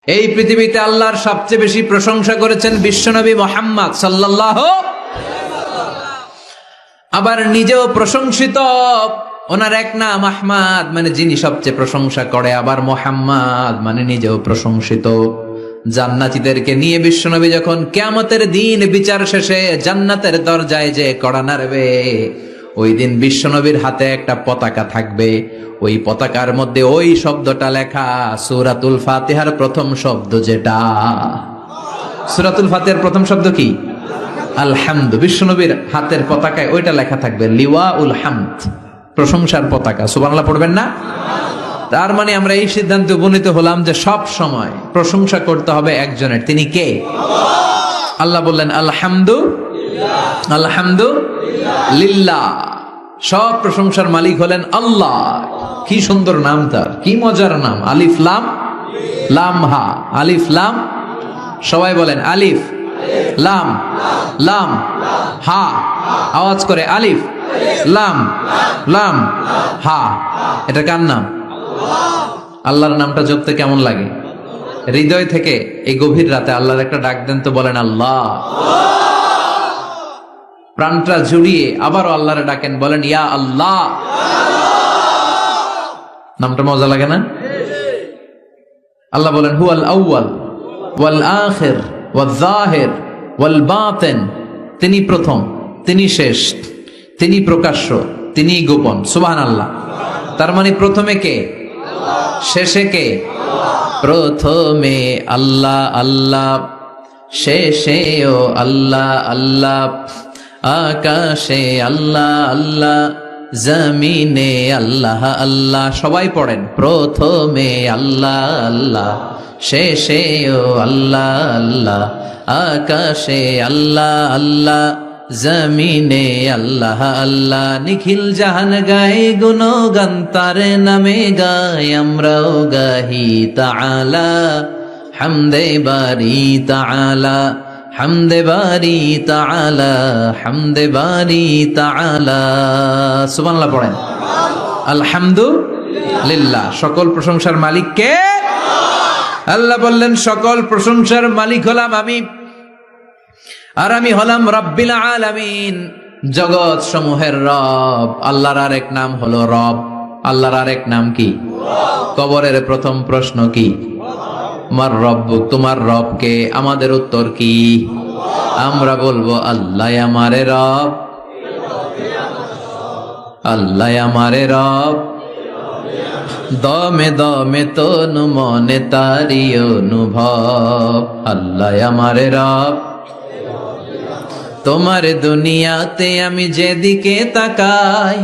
এই পৃথিবীতে আল্লাহর সবচেয়ে বেশি প্রশংসা করেছেন বিশ্বনবী মুহাম্মদ সাল্লাল্লাহু, আবার নিজেও প্রশংসিত। ওনার এক নাম আহমদ, মানে যিনি সবচেয়ে প্রশংসা করে, আবার মুহাম্মদ মানে নিজেও প্রশংসিত। জান্নাতীদেরকে নিয়ে বিশ্বনবী যখন কিয়ামতের দিন বিচার শেষে জান্নাতের দরজায় যে কড়া নাড়বে, ওই দিন বিশ্বনবীর হাতে একটা পতাকা থাকবে। ওই পতাকার মধ্যে ওই শব্দটা লেখা, সূরাতুল ফাতিহার প্রথম শব্দ যেটা। সূরাতুল ফাতিহার প্রথম শব্দ কি? আলহামদু। বিশ্বনবীর হাতের পতাকায় ওইটা লেখা থাকবে, লিওয়াউল হামদ, প্রশংসার পতাকা। সুবহানাল্লাহ পড়বেন না? তার মানে আমরা এই সিদ্ধান্তে উপনীত হলাম যে সব সময় প্রশংসা করতে হবে একজনের। তিনি কে? আল্লাহ বললেন আলহামদু আলহামদু লিল্লাহ। সব প্রশংসার মালিক হলেন আল্লাহ। কি সুন্দর নাম তার, কি মজার নাম। আলিফ লাম লাম হা, আলিফ লাম। সবাই বলেন আলিফ লাম লাম হা। আওয়াজ করে আলিফ লাম লাম হা। এটা কার নাম? আল্লাহর নামটা জপতে কেমন লাগে? হৃদয় থেকে এই গভীর রাতে আল্লাহর একটা ডাক দেন তো, বলেন আল্লাহ। প্রাণটা জুড়িয়ে আবারও আল্লাহরে ডাকেন, বলেন ইয়া আল্লাহ। নামটা মজা লাগে না? আল্লাহ বলেন হুয়াল আউয়াল ওয়াল আখির ওয়াল যাহির ওয়াল বাতিন। তিনি প্রথম, তিনি শেষ, তিনি প্রকাশ্য, তিনি গোপন। সুবহানাল্লাহ। তার মানে প্রথমে কে, শেষে কে? প্রথমে আল্লাহ আল্লাহ, শেষেও আল্লাহ আল্লাহ, আকাশে আল্লাহ আল্লাহ, জমিনে আল্লাহ আল্লাহ। সবাই পড়েন, প্রথমে আল্লাহ আল্লাহ, শেষেও আল্লাহ আল্লাহ, আকাশে আল্লাহ আল্লাহ, জমিনে আল্লাহ আল্লাহ। নিখিল জাহান গায়ে গুণগান তার নামে গায়, আমরাও গাহি তাআলা হামদে বারি তাআলা, হামদে বারি তাআলা, হামদে বারি তাআলা। সুবহানাল্লাহ পড়েন। আলহামদুলিল্লাহ। সকল প্রশংসার মালিক কে? আল্লাহ বললেন সকল প্রশংসার মালিক হলাম আমি, আর আমি হলাম রব্বিল আলামিন, জগৎ সমূহের রব। আল্লাহর আরেক নাম হলো রব। আল্লাহর আরেক নাম কি? কবরের প্রথম প্রশ্ন কি? মার রব্বুক, তোমার রব কে? আমাদের উত্তর কি? আমরা বলবো আল্লাহ আমারে রব, আল্লাহ আমারে রব। দমে দমে তনু মনে তারি অনুভব, আল্লাহ আমারে রব। তোমার দুনিয়াতে আমি যেদিকে তাকাই,